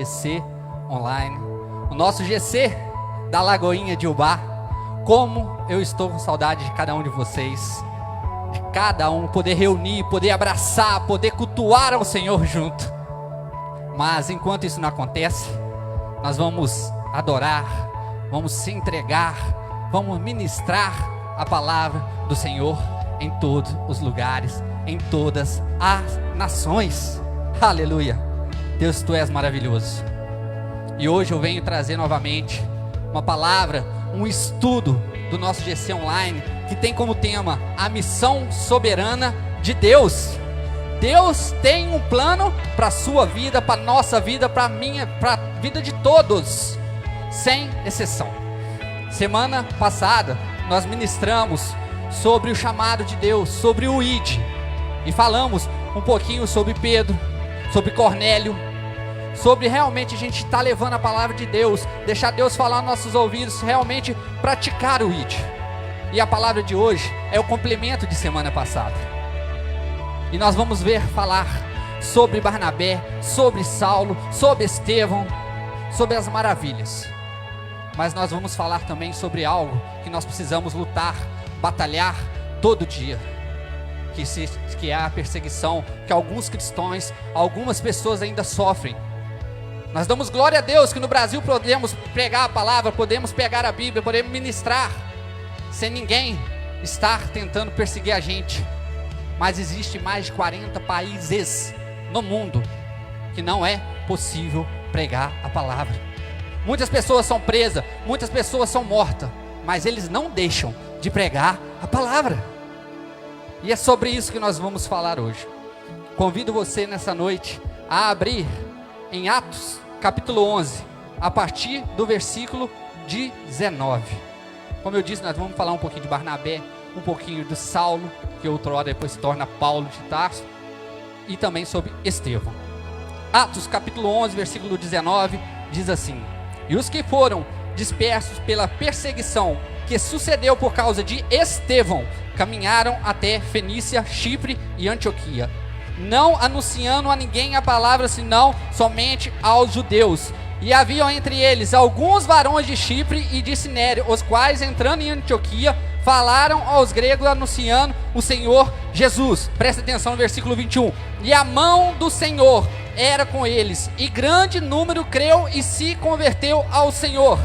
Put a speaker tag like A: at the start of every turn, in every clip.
A: GC online, o nosso GC da Lagoinha de Ubá. Como eu estou com saudade de cada um de vocês, de cada um poder reunir, poder abraçar, poder cultuar ao Senhor junto. Mas enquanto isso não acontece, nós vamos adorar, vamos se entregar, vamos ministrar a palavra do Senhor em todos os lugares, em todas as nações. Aleluia! Deus, Tu és maravilhoso. E hoje eu venho trazer novamente uma palavra, um estudo do nosso GC Online, que tem como tema a missão soberana de Deus. Deus tem um plano para a sua vida, para a nossa vida, para a minha, para a vida de todos, sem exceção. Semana passada nós ministramos sobre o chamado de Deus, sobre o ID, e falamos um pouquinho sobre Pedro, sobre Cornélio, sobre realmente a gente estar levando a palavra de Deus, deixar Deus falar nos nossos ouvidos, realmente praticar o ID. E a palavra de hoje é o complemento de semana passada. E nós vamos falar sobre Barnabé, sobre Saulo, sobre Estevão, sobre as maravilhas. Mas nós vamos falar também sobre algo que nós precisamos lutar, batalhar todo dia, que é a perseguição que alguns cristãos, algumas pessoas ainda sofrem. Nós damos glória a Deus que no Brasil podemos pregar a palavra, podemos pegar a Bíblia, podemos ministrar, sem ninguém estar tentando perseguir a gente. Mas existe mais de 40 países no mundo que não é possível pregar a palavra. Muitas pessoas são presas, muitas pessoas são mortas, mas eles não deixam de pregar a palavra. E é sobre isso que nós vamos falar hoje. Convido você nessa noite a abrir em Atos capítulo 11, a partir do versículo 19. Como eu disse, nós vamos falar um pouquinho de Barnabé, um pouquinho de Saulo, que outrora depois se torna Paulo de Tarso, e também sobre Estevão. Atos capítulo 11, versículo 19, diz assim: E os que foram dispersos pela perseguição que sucedeu por causa de Estevão, caminharam até Fenícia, Chipre e Antioquia, não anunciando a ninguém a palavra, senão somente aos judeus. E haviam entre eles alguns varões de Chipre e de Cinério, os quais, entrando em Antioquia, falaram aos gregos, anunciando o Senhor Jesus. Presta atenção no versículo 21. E a mão do Senhor era com eles, e grande número creu e se converteu ao Senhor.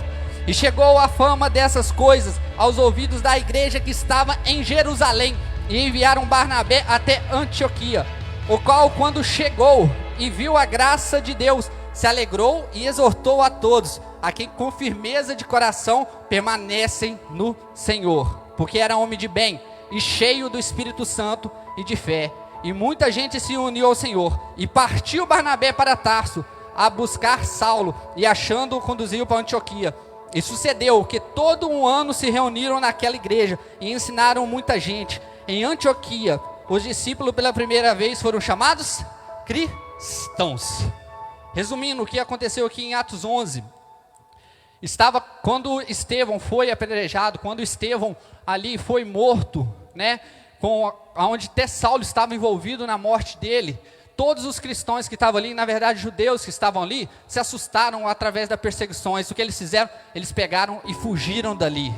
A: E chegou a fama dessas coisas aos ouvidos da igreja que estava em Jerusalém, e enviaram Barnabé até Antioquia, o qual, quando chegou e viu a graça de Deus, se alegrou e exortou a todos, a quem com firmeza de coração permanecem no Senhor, porque era homem de bem e cheio do Espírito Santo e de fé. E muita gente se uniu ao Senhor. E partiu Barnabé para Tarso a buscar Saulo, e achando-o conduziu para Antioquia. E sucedeu que todo um ano se reuniram naquela igreja e ensinaram muita gente. Em Antioquia, os discípulos pela primeira vez foram chamados cristãos. Resumindo, o que aconteceu aqui em Atos 11, quando Estevão foi apedrejado, quando Estevão ali foi morto, né, onde até Saulo estava envolvido na morte dele, todos os cristãos que estavam ali, na verdade judeus que estavam ali, se assustaram através das perseguições. O que eles fizeram? Eles pegaram e fugiram dali.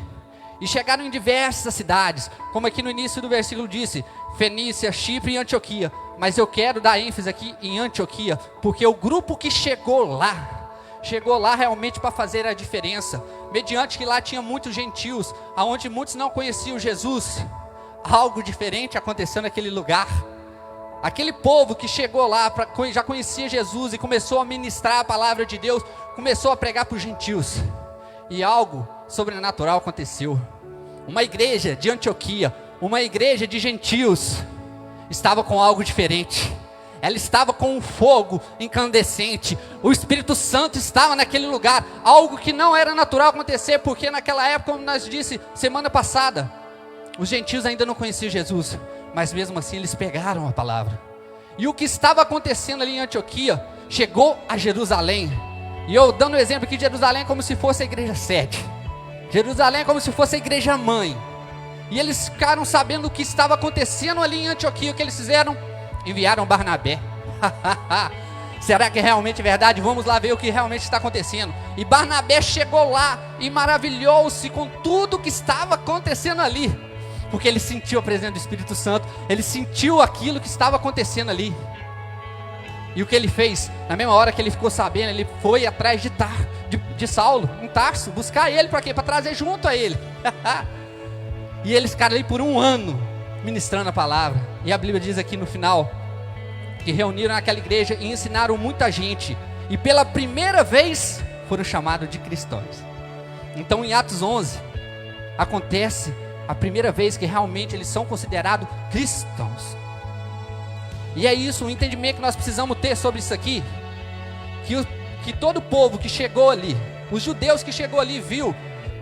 A: E chegaram em diversas cidades, como aqui no início do versículo disse, Fenícia, Chipre e Antioquia. Mas eu quero dar ênfase aqui em Antioquia, porque o grupo que chegou lá realmente para fazer a diferença, mediante que lá tinha muitos gentios, aonde muitos não conheciam Jesus. Algo diferente aconteceu naquele lugar. Aquele povo que chegou lá, já conhecia Jesus e começou a ministrar a palavra de Deus, começou a pregar para os gentios, e algo sobrenatural aconteceu. Uma igreja de Antioquia, uma igreja de gentios, estava com algo diferente. Ela estava com um fogo incandescente. O Espírito Santo estava naquele lugar, algo que não era natural acontecer, porque naquela época, como nós disse semana passada, os gentios ainda não conheciam Jesus, mas mesmo assim eles pegaram a palavra. E o que estava acontecendo ali em Antioquia chegou a Jerusalém. E eu dando o exemplo aqui de Jerusalém como se fosse a igreja sede, Jerusalém como se fosse a igreja mãe. E eles ficaram sabendo o que estava acontecendo ali em Antioquia. O que eles fizeram? Enviaram Barnabé. Será que é realmente verdade? Vamos lá ver o que realmente está acontecendo. E Barnabé chegou lá e maravilhou-se com tudo que estava acontecendo ali, porque ele sentiu a presença do Espírito Santo, ele sentiu aquilo que estava acontecendo ali. E o que ele fez? Na mesma hora que ele ficou sabendo, ele foi atrás de Saulo, em Tarso, buscar ele para quê? Para trazer junto a ele. E eles ficaram ali por 1 ano, ministrando a palavra. E a Bíblia diz aqui no final, que reuniram naquela igreja e ensinaram muita gente. E pela primeira vez, foram chamados de cristãos. Então em Atos 11, acontece a primeira vez que realmente eles são considerados cristãos. E é isso, o entendimento que nós precisamos ter sobre isso aqui, que todo o povo que chegou ali, os judeus que chegou ali, viu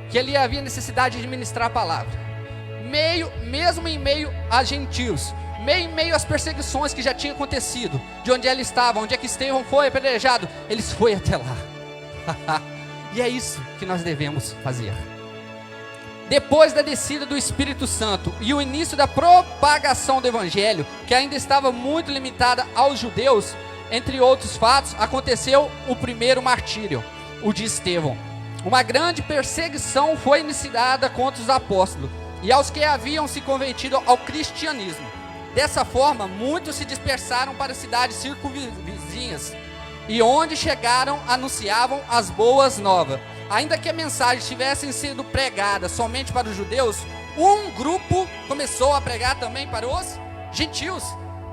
A: que ali havia necessidade de ministrar a palavra, mesmo em meio a gentios, em meio às perseguições que já tinham acontecido, de onde ele estava, onde é que Estevão foi apedrejado, eles foram até lá. E é isso que nós devemos fazer. Depois da descida do Espírito Santo e o início da propagação do Evangelho, que ainda estava muito limitada aos judeus, entre outros fatos, aconteceu o primeiro martírio, o de Estevão. Uma grande perseguição foi iniciada contra os apóstolos e aos que haviam se convertido ao cristianismo. Dessa forma, muitos se dispersaram para as cidades circunvizinhas, e onde chegaram anunciavam as boas novas. Ainda que a mensagem tivesse sido pregada somente para os judeus, um grupo começou a pregar também para os gentios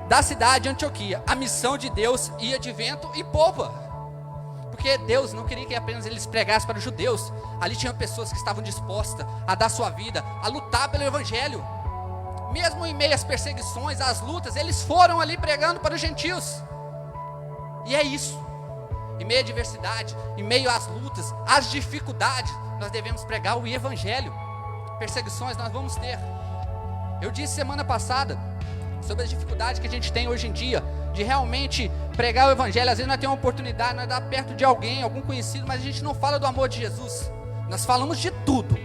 A: da cidade de Antioquia. A missão de Deus ia de vento e popa, porque Deus não queria que apenas eles pregassem para os judeus. Ali tinham pessoas que estavam dispostas a dar sua vida, a lutar pelo Evangelho. Mesmo em meio às perseguições, às lutas, eles foram ali pregando para os gentios. E é isso. Em meio à adversidade, em meio às lutas, às dificuldades, nós devemos pregar o Evangelho. Perseguições nós vamos ter. Eu disse semana passada sobre as dificuldades que a gente tem hoje em dia, de realmente pregar o Evangelho. Às vezes nós temos uma oportunidade, nós dá perto de alguém, algum conhecido, mas a gente não fala do amor de Jesus. Nós falamos de tudo,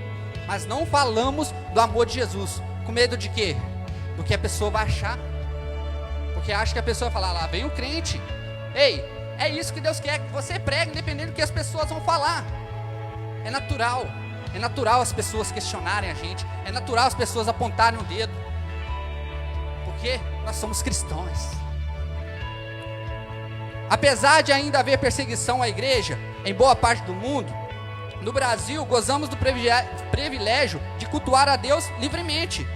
A: mas não falamos do amor de Jesus. Com medo de quê? Do que a pessoa vai achar. Porque acha que a pessoa vai falar, lá vem o crente. Ei, é isso que Deus quer, que você pregue, independente do que as pessoas vão falar. É natural as pessoas questionarem a gente, é natural as pessoas apontarem o dedo, porque nós somos cristãos. Apesar de ainda haver perseguição à igreja em boa parte do mundo, no Brasil gozamos do privilégio de cultuar a Deus livremente.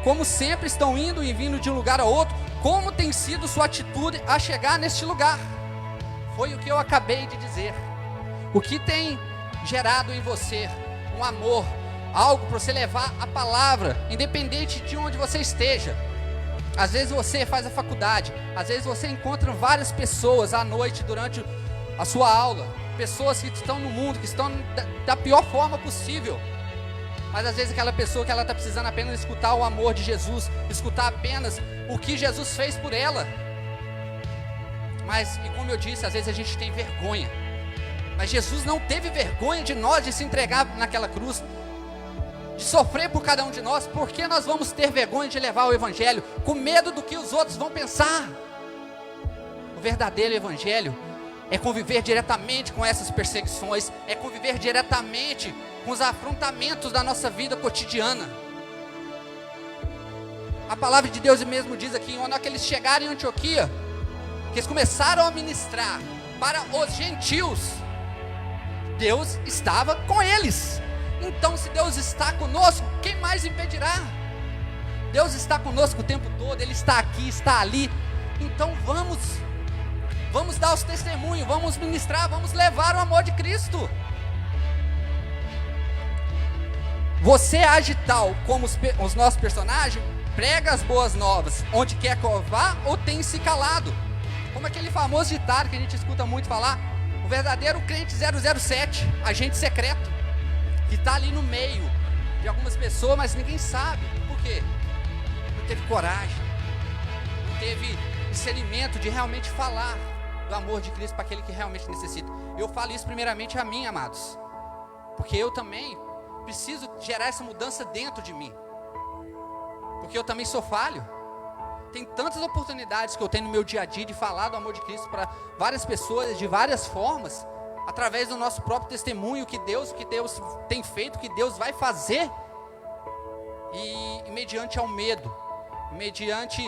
A: Como sempre estão indo e vindo de um lugar a outro, como tem sido sua atitude a chegar neste lugar? Foi o que eu acabei de dizer. O que tem gerado em você um amor, algo para você levar a palavra, independente de onde você esteja. Às vezes você faz a faculdade, às vezes você encontra várias pessoas à noite durante a sua aula, pessoas que estão no mundo, que estão da pior forma possível. Mas às vezes aquela pessoa que ela está precisando apenas escutar o amor de Jesus, escutar apenas o que Jesus fez por ela. Mas, e como eu disse, às vezes a gente tem vergonha. Mas Jesus não teve vergonha de nós, de se entregar naquela cruz, de sofrer por cada um de nós. Por que nós vamos ter vergonha de levar o Evangelho, com medo do que os outros vão pensar? O verdadeiro Evangelho é conviver diretamente com essas perseguições, é conviver diretamente com os afrontamentos da nossa vida cotidiana. A palavra de Deus mesmo diz aqui, quando eles chegaram em Antioquia, que eles começaram a ministrar para os gentios, Deus estava com eles. Então, se Deus está conosco, quem mais impedirá? Deus está conosco o tempo todo, Ele está aqui, está ali. Então vamos dar os testemunhos, vamos ministrar, vamos levar o amor de Cristo. Você age tal como os nossos personagens, prega as boas novas, onde quer que vá ou tem se calado. Como aquele famoso ditado que a gente escuta muito falar, o verdadeiro crente 007, agente secreto, que está ali no meio de algumas pessoas, mas ninguém sabe. Por quê? Não teve coragem, não teve discernimento de realmente falar do amor de Cristo para aquele que realmente necessita. Eu falo isso primeiramente a mim, amados, porque eu também preciso gerar essa mudança dentro de mim, porque eu também sou falho. Tem tantas oportunidades que eu tenho no meu dia a dia de falar do amor de Cristo para várias pessoas, de várias formas, através do nosso próprio testemunho, o que Deus tem feito, o que Deus vai fazer. E mediante ao medo, mediante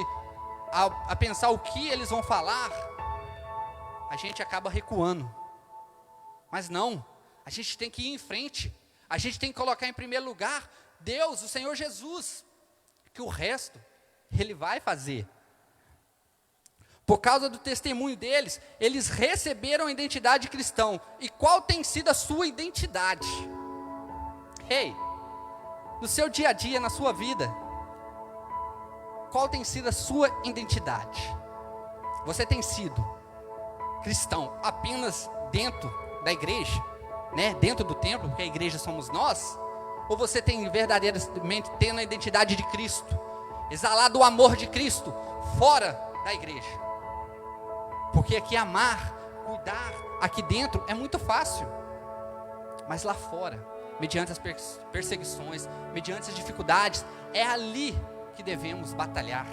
A: a pensar o que eles vão falar, a gente acaba recuando. Mas não, a gente tem que ir em frente, a gente tem que colocar em primeiro lugar Deus, o Senhor Jesus, que o resto Ele vai fazer. Por causa do testemunho deles, eles receberam a identidade cristã. E qual tem sido a sua identidade? No seu dia a dia, na sua vida, qual tem sido a sua identidade? Você tem sido cristão apenas dentro da igreja, né? Dentro do templo, porque a igreja somos nós? Ou você tem verdadeiramente tendo a identidade de Cristo, exalado o amor de Cristo fora da igreja? Porque aqui amar, cuidar aqui dentro é muito fácil, mas lá fora, mediante as perseguições, mediante as dificuldades, é ali que devemos batalhar.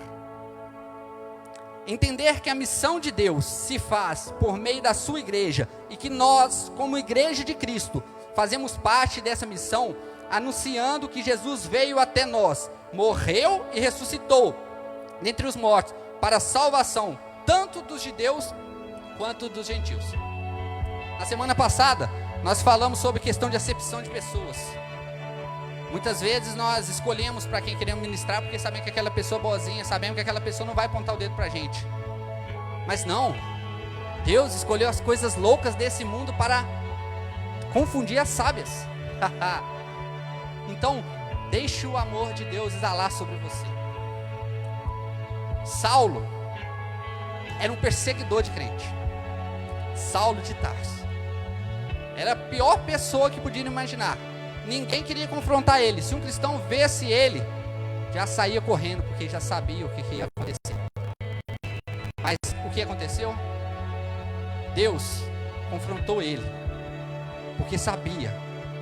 A: Entender que a missão de Deus se faz por meio da sua igreja e que nós, como igreja de Cristo, fazemos parte dessa missão, anunciando que Jesus veio até nós, morreu e ressuscitou dentre os mortos para a salvação tanto dos judeus quanto dos gentios. Na semana passada, nós falamos sobre questão de acepção de pessoas. Muitas vezes nós escolhemos para quem queremos ministrar porque sabemos que aquela pessoa é boazinha, sabemos que aquela pessoa não vai apontar o dedo para a gente. Mas não, Deus escolheu as coisas loucas desse mundo para confundir as sábias. Então, deixe o amor de Deus exalar sobre você. Saulo era um perseguidor de crente. Saulo de Tarso era a pior pessoa que podia imaginar. Ninguém queria confrontar ele. Se um cristão visse ele, já saía correndo, porque já sabia o que ia acontecer. Mas o que aconteceu? Deus confrontou ele, porque sabia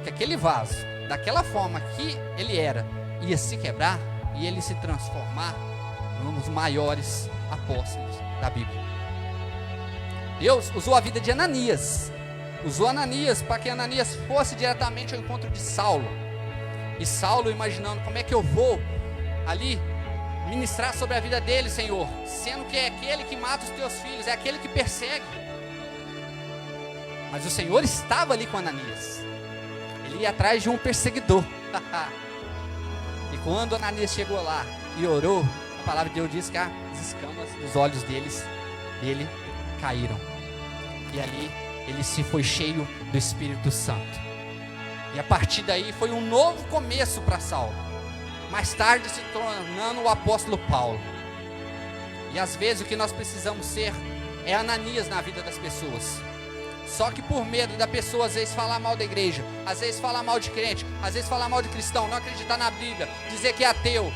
A: que aquele vaso, daquela forma que ele era, ia se quebrar e ele se transformar num dos maiores apóstolos da Bíblia. Deus usou a vida de Ananias. Usou Ananias para que Ananias fosse diretamente ao encontro de Saulo. E Saulo imaginando, como é que eu vou ali ministrar sobre a vida dele, Senhor? Sendo que é aquele que mata os teus filhos, é aquele que persegue. Mas o Senhor estava ali com Ananias. Ele ia atrás de um perseguidor. E quando Ananias chegou lá e orou, a palavra de Deus diz que as escamas dos olhos dele caíram. E ali ele se foi cheio do Espírito Santo. E a partir daí foi um novo começo para Saulo. Mais tarde se tornando o apóstolo Paulo. E às vezes o que nós precisamos ser é Ananias na vida das pessoas. Só que por medo da pessoa às vezes falar mal da igreja, às vezes falar mal de crente, às vezes falar mal de cristão, não acreditar na Bíblia, dizer que é ateu,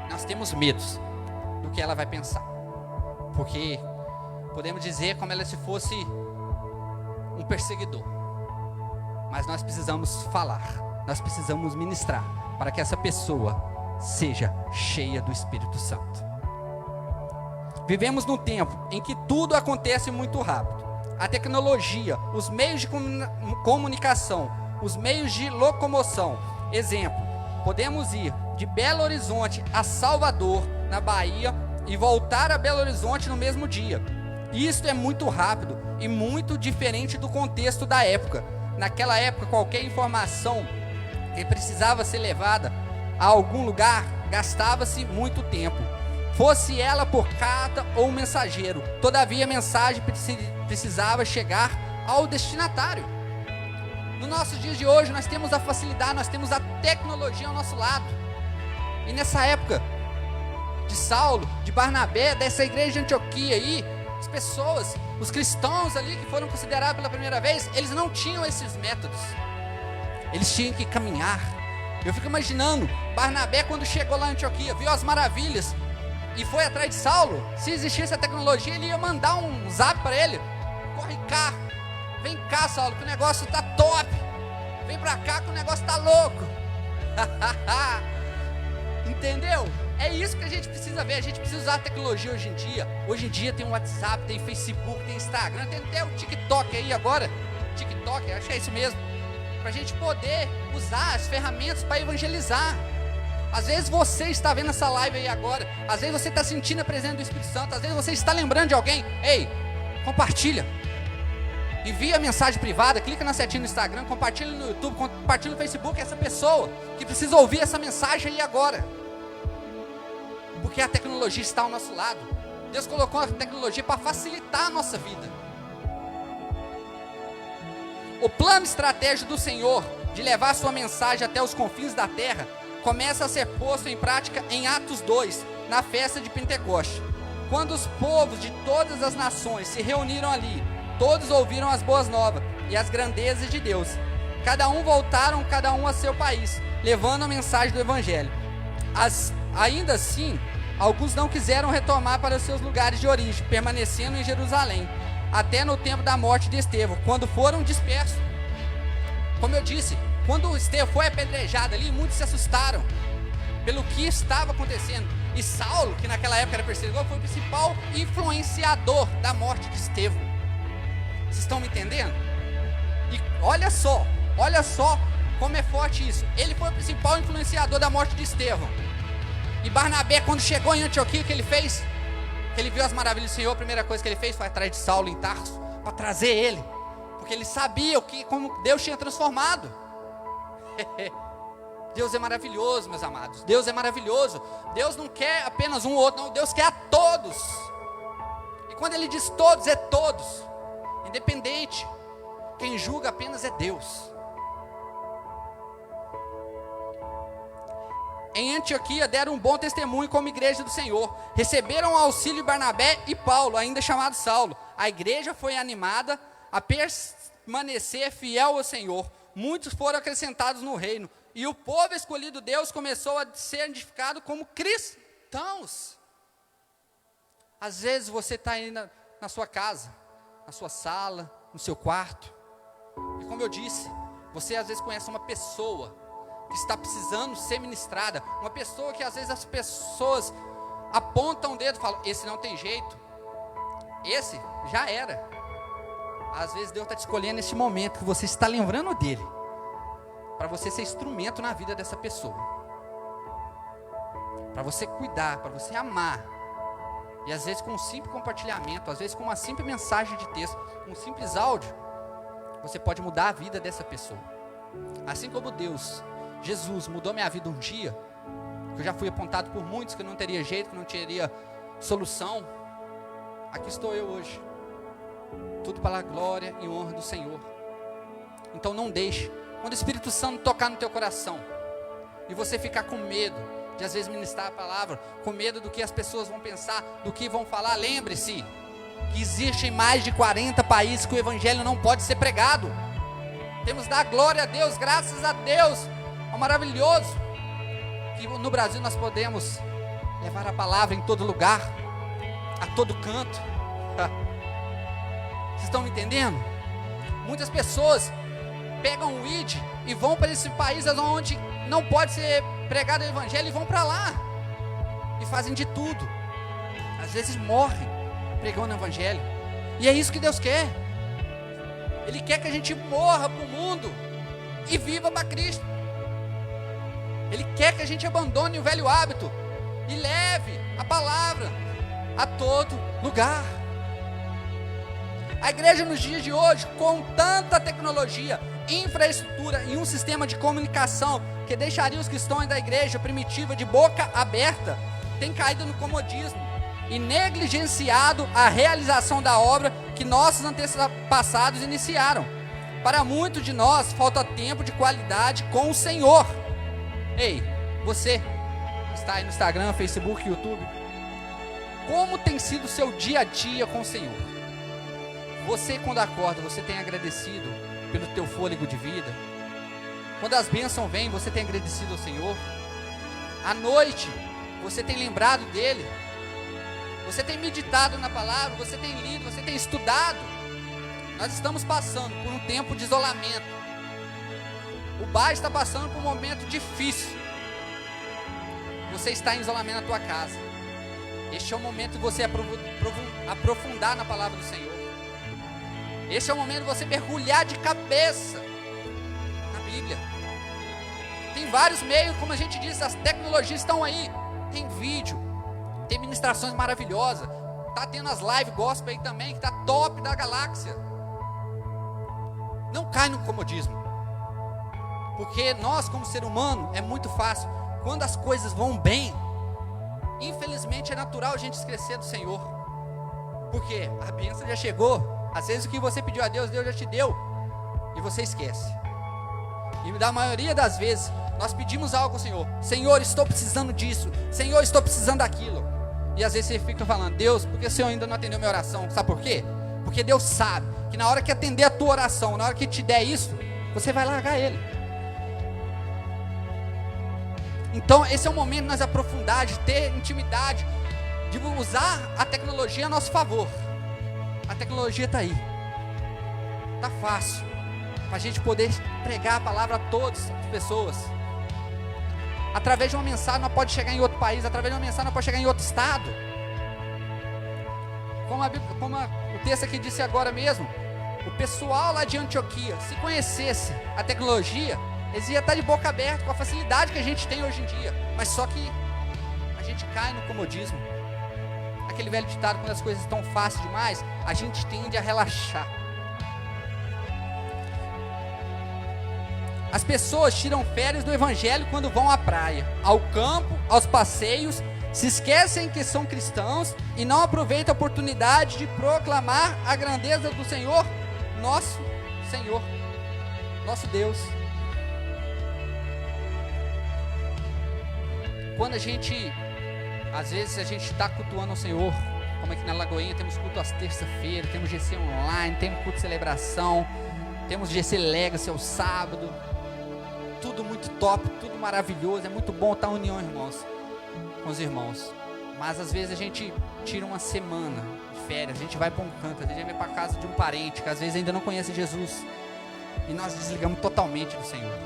A: nós temos medos do que ela vai pensar. Porque podemos dizer como ela se fosse um perseguidor. Mas nós precisamos falar, nós precisamos ministrar para que essa pessoa seja cheia do Espírito Santo. Vivemos num tempo em que tudo acontece muito rápido. A tecnologia, os meios de comunicação, os meios de locomoção. Exemplo, podemos ir de Belo Horizonte a Salvador, na Bahia, e voltar a Belo Horizonte no mesmo dia. Isso é muito rápido e muito diferente do contexto da época. Naquela época, qualquer informação que precisava ser levada a algum lugar, gastava-se muito tempo. Fosse ela por carta ou mensageiro, todavia a mensagem precisava chegar ao destinatário. Nos nossos dias de hoje, nós temos a facilidade, nós temos a tecnologia ao nosso lado. E nessa época de Saulo, de Barnabé, dessa igreja de Antioquia aí, as pessoas, os cristãos ali que foram considerados pela primeira vez, eles não tinham esses métodos. Eles tinham que caminhar. Eu fico imaginando, Barnabé quando chegou lá em Antioquia, viu as maravilhas e foi atrás de Saulo. Se existisse a tecnologia, ele ia mandar um zap para ele: corre cá, vem cá, Saulo, que o negócio tá top, vem pra cá que o negócio tá louco. Entendeu? É isso que a gente precisa ver. A gente precisa usar a tecnologia hoje em dia. Hoje em dia tem o WhatsApp, tem Facebook, tem Instagram, tem até o TikTok aí agora. TikTok, acho que é isso mesmo. Pra gente poder usar as ferramentas para evangelizar. Às vezes você está vendo essa live aí agora. Às vezes você está sentindo a presença do Espírito Santo. Às vezes você está lembrando de alguém. Ei, compartilha. Envia mensagem privada, clica na setinha no Instagram, compartilha no YouTube, compartilha no Facebook essa pessoa que precisa ouvir essa mensagem aí agora. Porque a tecnologia está ao nosso lado. Deus colocou a tecnologia para facilitar a nossa vida. O plano estratégico do Senhor de levar a sua mensagem até os confins da terra começa a ser posto em prática em Atos 2, na festa de Pentecoste. Quando os povos de todas as nações se reuniram ali, todos ouviram as boas novas e as grandezas de Deus. Cada um a seu país, levando a mensagem do Evangelho. Ainda assim, alguns não quiseram retomar para os seus lugares de origem, permanecendo em Jerusalém, até no tempo da morte de Estevão, quando foram dispersos. Como eu disse, quando Estevão foi apedrejado ali, muitos se assustaram pelo que estava acontecendo. E Saulo, que naquela época era perseguidor, foi o principal influenciador da morte de Estevão. Vocês estão me entendendo? E olha só como é forte isso. Ele foi o principal influenciador da morte de Estevão. E Barnabé, quando chegou em Antioquia, o que ele fez? Que ele viu as maravilhas do Senhor, a primeira coisa que ele fez foi atrás de Saulo em Tarso, para trazer ele. Porque ele sabia como Deus tinha transformado. Deus é maravilhoso, meus amados. Deus é maravilhoso. Deus não quer apenas um ou outro, não. Deus quer a todos. E quando ele diz todos, é todos. Independente. Quem julga apenas é Deus. Em Antioquia deram um bom testemunho como igreja do Senhor. Receberam o auxílio de Barnabé e Paulo, ainda chamado Saulo. A igreja foi animada a permanecer fiel ao Senhor. Muitos foram acrescentados no reino. E o povo escolhido de Deus começou a ser edificado como cristãos. Às vezes você está aí na sua casa, na sua sala, no seu quarto. E como eu disse, você às vezes conhece uma pessoa que está precisando ser ministrada. Uma pessoa que às vezes as pessoas apontam o dedo e falam, esse não tem jeito. Esse já era. Às vezes Deus está te escolhendo nesse momento que você está lembrando dele, para você ser instrumento na vida dessa pessoa, para você cuidar, para você amar. E às vezes com um simples compartilhamento, às vezes com uma simples mensagem de texto, um simples áudio, você pode mudar a vida dessa pessoa. Assim como Jesus mudou minha vida um dia, que eu já fui apontado por muitos que não teria jeito, que não teria solução. Aqui estou eu hoje, tudo para a glória e honra do Senhor. Então não deixe, quando o Espírito Santo tocar no teu coração, e você ficar com medo de às vezes ministrar a palavra, com medo do que as pessoas vão pensar, do que vão falar, lembre-se que existem mais de 40 países que o Evangelho não pode ser pregado. Temos que dar glória a Deus, graças a Deus, é maravilhoso, que no Brasil nós podemos levar a palavra em todo lugar, a todo canto. Vocês estão me entendendo? Muitas pessoas pegam o ID e vão para esse país onde não pode ser pregado o Evangelho e vão para lá e fazem de tudo, às vezes morrem pregando o Evangelho. E é isso que Deus quer. Ele quer que a gente morra para o mundo e viva para Cristo. Ele quer que a gente abandone o velho hábito e leve a palavra a todo lugar. A igreja nos dias de hoje, com tanta tecnologia, infraestrutura e um sistema de comunicação que deixaria os cristãos da igreja primitiva de boca aberta, tem caído no comodismo e negligenciado a realização da obra que nossos antepassados iniciaram. Para muitos de nós, falta tempo de qualidade com o Senhor. Ei, você está aí no Instagram, Facebook, YouTube, como tem sido o seu dia a dia com o Senhor? Você, quando acorda, você tem agradecido pelo teu fôlego de vida? Quando as bênçãos vêm, você tem agradecido ao Senhor? À noite, você tem lembrado dEle? Você tem meditado na palavra? Você tem lido? Você tem estudado? Nós estamos passando por um tempo de isolamento. O bairro está passando por um momento difícil. Você está em isolamento na tua casa. Este é o momento de você aprofundar na palavra do Senhor. Este é o momento de você mergulhar de cabeça na Bíblia. Tem vários meios, como a gente disse, as tecnologias estão aí. Tem vídeo, tem ministrações maravilhosas. Tá tendo as live gospel aí também, que tá top da galáxia. Não cai no comodismo. Porque nós, como ser humano, é muito fácil. Quando as coisas vão bem, infelizmente é natural a gente esquecer do Senhor. Porque a bênção já chegou. Às vezes o que você pediu a Deus, Deus já te deu. E você esquece. E da maioria das vezes, nós pedimos algo ao Senhor. Senhor, estou precisando disso. Senhor, estou precisando daquilo. E às vezes você fica falando, Deus, por que o Senhor ainda não atendeu minha oração? Sabe por quê? Porque Deus sabe que na hora que atender a tua oração, na hora que te der isso, você vai largar Ele. Então esse é o momento de nós aprofundar, de ter intimidade, de usar a tecnologia a nosso favor. A tecnologia está aí. Está fácil. Para a gente poder pregar a palavra a todas as pessoas. Através de uma mensagem nós pode chegar em outro país. Através de uma mensagem nós pode chegar em outro estado. Como o texto aqui disse agora mesmo. O pessoal lá de Antioquia, se conhecesse a tecnologia, eles iam estar de boca aberta com a facilidade que a gente tem hoje em dia. Mas só que a gente cai no comodismo. Aquele velho ditado, quando as coisas estão fáceis demais, a gente tende a relaxar. As pessoas tiram férias do evangelho quando vão à praia, ao campo, aos passeios, se esquecem que são cristãos e não aproveitam a oportunidade de proclamar a grandeza do Senhor, nosso Senhor, nosso Deus. Quando às vezes a gente está cultuando o Senhor, como aqui na Lagoinha, temos culto às terça-feiras, temos GC online, temos culto de celebração, temos GC Legacy ao sábado, tudo muito top, tudo maravilhoso, é muito bom estar em união, irmãos, com os irmãos. Mas às vezes a gente tira uma semana de férias, a gente vai para um canto, a gente vai para a casa de um parente que às vezes ainda não conhece Jesus, e nós desligamos totalmente do Senhor.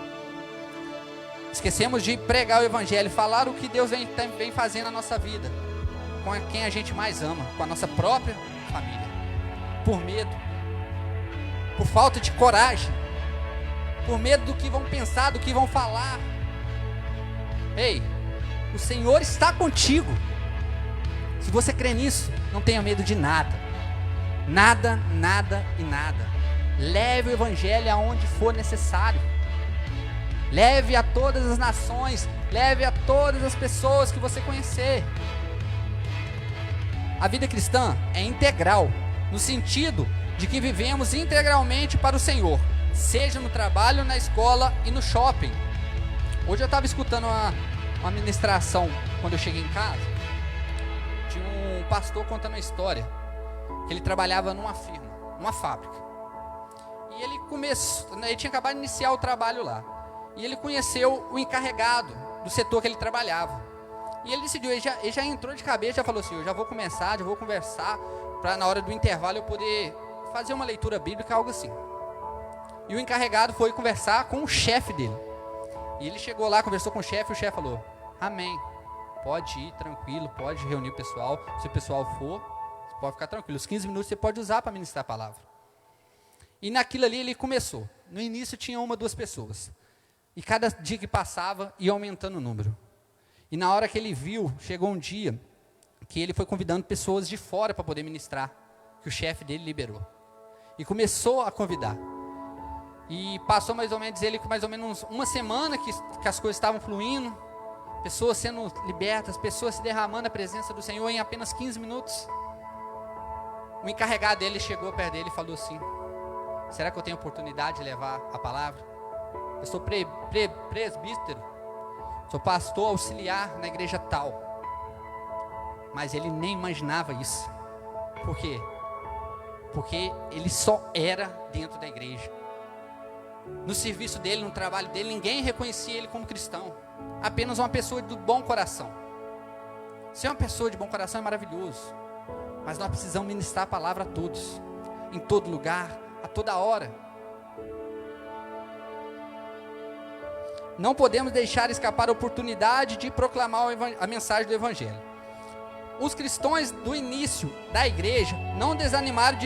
A: Esquecemos de pregar o evangelho, falar o que Deus vem fazendo na nossa vida, com quem a gente mais ama, com a nossa própria família, por medo, por falta de coragem, por medo do que vão pensar, do que vão falar. Ei, o Senhor está contigo. Se você crê nisso, não tenha medo de nada. Nada, nada e nada. Leve o evangelho aonde for necessário. Leve a todas as nações, leve a todas as pessoas que você conhecer. A vida cristã é integral, no sentido de que vivemos integralmente para o Senhor, seja no trabalho, na escola e no shopping. Hoje eu estava escutando uma ministração, quando eu cheguei em casa, de um pastor contando uma história, que ele trabalhava numa firma, numa fábrica. E ele tinha acabado de iniciar o trabalho lá. E ele conheceu o encarregado do setor que ele trabalhava. E ele decidiu, ele já entrou de cabeça, já falou assim, eu já vou começar, já vou conversar, para na hora do intervalo eu poder fazer uma leitura bíblica, algo assim. E o encarregado foi conversar com o chefe dele. E ele chegou lá, conversou com o chefe falou, amém, pode ir tranquilo, pode reunir o pessoal, se o pessoal for, você pode ficar tranquilo, os 15 minutos você pode usar para ministrar a palavra. E naquilo ali ele começou. No início tinha 1 ou 2 pessoas. E cada dia que passava, ia aumentando o número. E na hora que ele viu, chegou um dia, que ele foi convidando pessoas de fora para poder ministrar, que o chefe dele liberou. E começou a convidar. E passou mais ou menos uma semana que as coisas estavam fluindo, pessoas sendo libertas, pessoas se derramando na presença do Senhor em apenas 15 minutos. O encarregado dele chegou perto dele e falou assim, será que eu tenho oportunidade de levar a palavra? Eu sou presbítero, sou pastor auxiliar na igreja tal. Mas ele nem imaginava isso. Por quê? Porque ele só era dentro da igreja. No serviço dele, no trabalho dele, ninguém reconhecia ele como cristão. Apenas uma pessoa de bom coração. Ser uma pessoa de bom coração é maravilhoso. Mas nós precisamos ministrar a palavra a todos, em todo lugar, a toda hora. não podemos deixar escapar a oportunidade de proclamar a mensagem do Evangelho. Os cristãos do início da igreja não desanimaram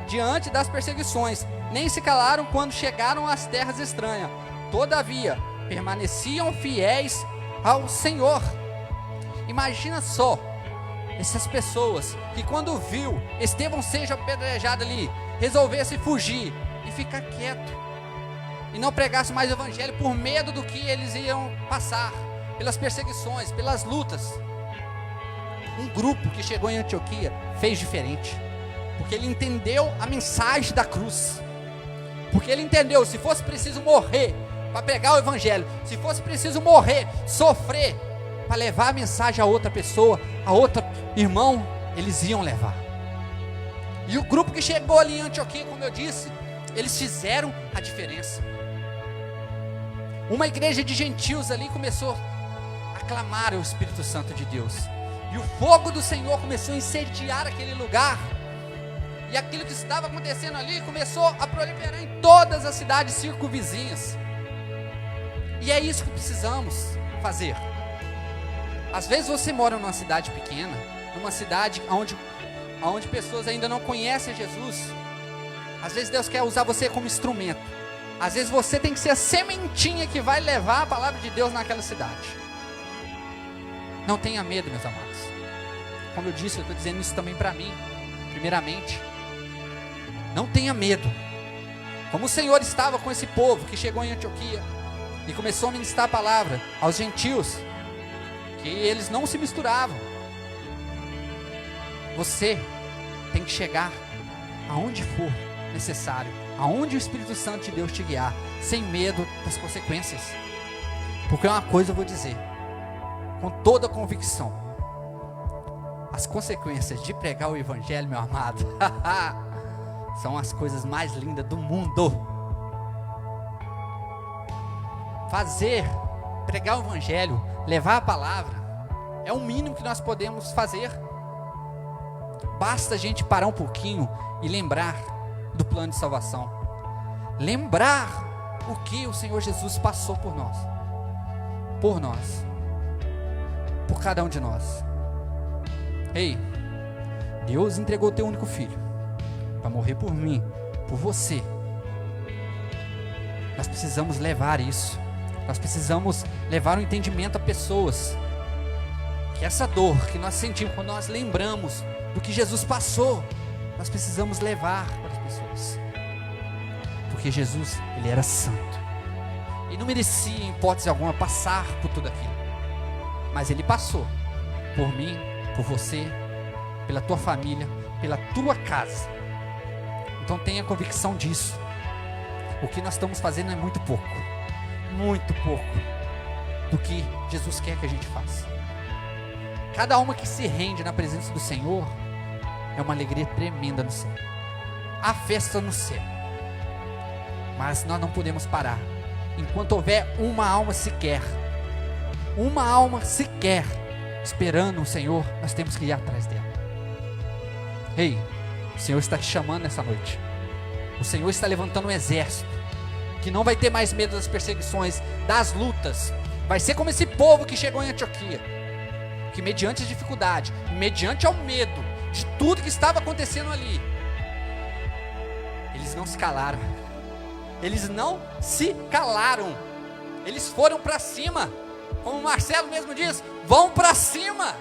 A: diante das perseguições, nem se calaram quando chegaram às terras estranhas. Todavia, permaneciam fiéis ao Senhor. Imagina só, essas pessoas que quando viu Estevão seja apedrejado ali, resolvesse fugir e ficar quieto, e não pregasse mais o Evangelho por medo do que eles iam passar, pelas perseguições, pelas lutas. Um grupo que chegou em Antioquia fez diferente, porque ele entendeu a mensagem da cruz, porque ele entendeu, se fosse preciso morrer para pregar o Evangelho, se fosse preciso morrer, sofrer, para levar a mensagem a outra pessoa, a outro irmão, eles iam levar. E o grupo que chegou ali em Antioquia, como eu disse, eles fizeram a diferença. Uma igreja de gentios ali começou a clamar o Espírito Santo de Deus, e o fogo do Senhor começou a incendiar aquele lugar, e aquilo que estava acontecendo ali começou a proliferar em todas as cidades circunvizinhas. E é isso que precisamos fazer. Às vezes você mora numa cidade pequena, numa cidade onde pessoas ainda não conhecem Jesus. Às vezes Deus quer usar você como instrumento. Às vezes você tem que ser a sementinha que vai levar a palavra de Deus naquela cidade. Não tenha medo, meus amados. Como eu disse, eu estou dizendo isso também para mim. Primeiramente, não tenha medo. Como o Senhor estava com esse povo que chegou em Antioquia e começou a ministrar a palavra aos gentios, que eles não se misturavam. Você tem que chegar aonde for necessário, aonde o Espírito Santo de Deus te guiar, sem medo das consequências. Porque uma coisa eu vou dizer, com toda a convicção: as consequências de pregar o Evangelho, meu amado, são as coisas mais lindas do mundo. Pregar o Evangelho, levar a palavra, é o mínimo que nós podemos fazer. Basta a gente parar um pouquinho e lembrar do plano de salvação, lembrar o que o Senhor Jesus passou por nós, por cada um de nós. Ei, Deus entregou o teu único filho para morrer por mim, por você. Nós precisamos levar isso. Nós precisamos levar o entendimento a pessoas, que essa dor que nós sentimos quando nós lembramos do que Jesus passou, nós precisamos levar para as pessoas. Porque Jesus, Ele era santo e não merecia em hipótese alguma passar por tudo aquilo, mas Ele passou por mim, por você, pela tua família, pela tua casa. Então tenha convicção disso. O que nós estamos fazendo é muito pouco do que Jesus quer que a gente faça. Cada alma que se rende na presença do Senhor é uma alegria tremenda no céu. Há festa no céu. Mas nós não podemos parar enquanto houver uma alma sequer esperando o Senhor. Nós temos que ir atrás dela. Ei, o Senhor está te chamando nessa noite. O Senhor está levantando um exército que não vai ter mais medo das perseguições, das lutas. Vai ser como esse povo que chegou em Antioquia, que mediante a dificuldade, mediante ao medo de tudo que estava acontecendo ali, eles não se calaram. Eles foram para cima. Como o Marcelo mesmo diz, vão para cima.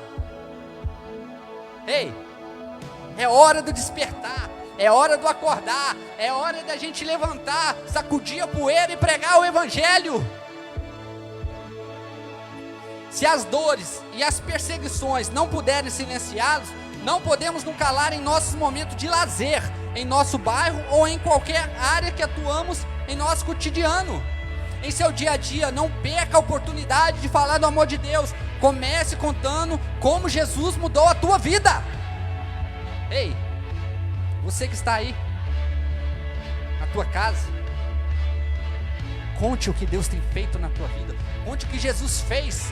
A: Ei, é hora do despertar, é hora do acordar, é hora da gente levantar, sacudir a poeira e pregar o Evangelho. Se as dores e as perseguições não puderem silenciá-los, não podemos nos calar em nossos momentos de lazer, em nosso bairro ou em qualquer área que atuamos em nosso cotidiano. Em seu dia a dia, não perca a oportunidade de falar do amor de Deus. Comece contando como Jesus mudou a tua vida. Ei, você que está aí na tua casa, conte o que Deus tem feito na tua vida. Conte o que Jesus fez.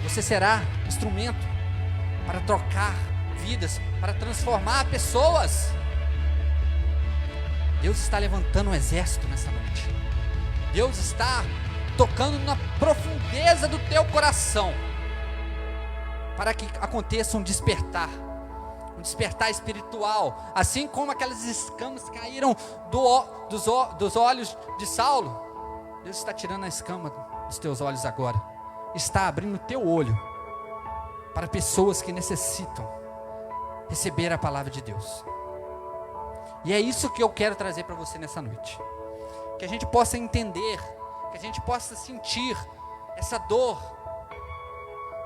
A: Você será instrumento para trocar vidas, para transformar pessoas. Deus está levantando um exército nessa noite. Deus está tocando na profundeza do teu coração, para que aconteça um despertar espiritual, assim como aquelas escamas caíram dos olhos de Saulo. Deus está tirando a escama dos teus olhos agora, está abrindo o teu olho para pessoas que necessitam receber a palavra de Deus. E é isso que eu quero trazer para você nessa noite, que a gente possa entender, que a gente possa sentir essa dor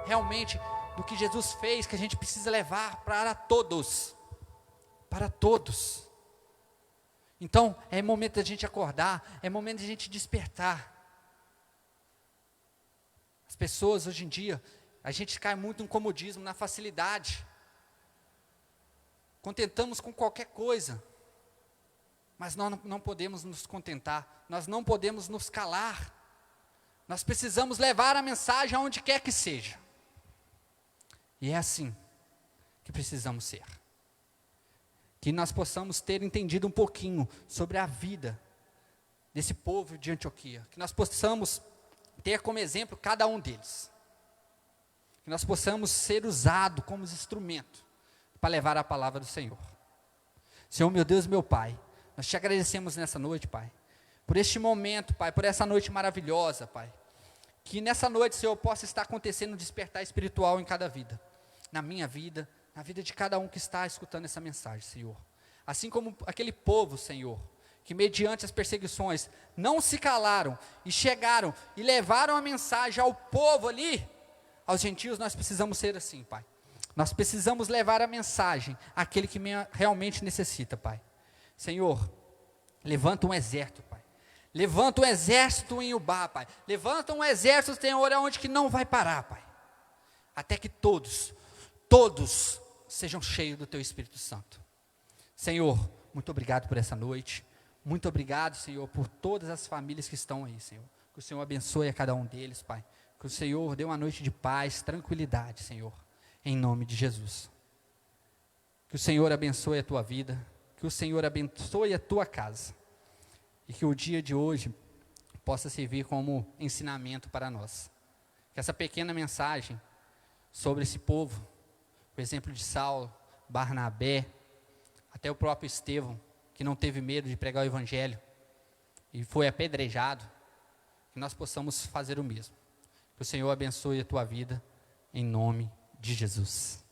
A: realmente do que Jesus fez, que a gente precisa levar para todos, Então é momento da gente acordar, é momento da gente despertar. As pessoas hoje em dia, a gente cai muito no comodismo, na facilidade, contentamos com qualquer coisa, mas nós não podemos nos contentar, nós não podemos nos calar, nós precisamos levar a mensagem aonde quer que seja. E é assim que precisamos ser. Que nós possamos ter entendido um pouquinho sobre a vida desse povo de Antioquia. Que nós possamos ter como exemplo cada um deles. Que nós possamos ser usados como instrumento para levar a palavra do Senhor. Senhor, meu Deus e meu Pai, nós te agradecemos nessa noite, Pai, por este momento, Pai, por essa noite maravilhosa, Pai. Que nessa noite, Senhor, possa estar acontecendo um despertar espiritual em cada vida. Na minha vida, na vida de cada um que está escutando essa mensagem, Senhor. Assim como aquele povo, Senhor, que mediante as perseguições não se calaram e chegaram e levaram a mensagem ao povo ali, aos gentios, nós precisamos ser assim, Pai. Nós precisamos levar a mensagem àquele que realmente necessita, Pai. Senhor, levanta um exército, Pai. Levanta um exército em Ubá, Pai. Levanta um exército, Senhor, aonde que não vai parar, Pai. Até que todos sejam cheios do Teu Espírito Santo. Senhor, muito obrigado por essa noite. Muito obrigado, Senhor, por todas as famílias que estão aí, Senhor. Que o Senhor abençoe a cada um deles, Pai. Que o Senhor dê uma noite de paz, tranquilidade, Senhor. Em nome de Jesus. Que o Senhor abençoe a tua vida. Que o Senhor abençoe a tua casa. E que o dia de hoje possa servir como ensinamento para nós. Que essa pequena mensagem sobre esse povo, o exemplo de Saulo, Barnabé, até o próprio Estevão, que não teve medo de pregar o Evangelho e foi apedrejado, que nós possamos fazer o mesmo. Que o Senhor abençoe a tua vida, em nome de Jesus.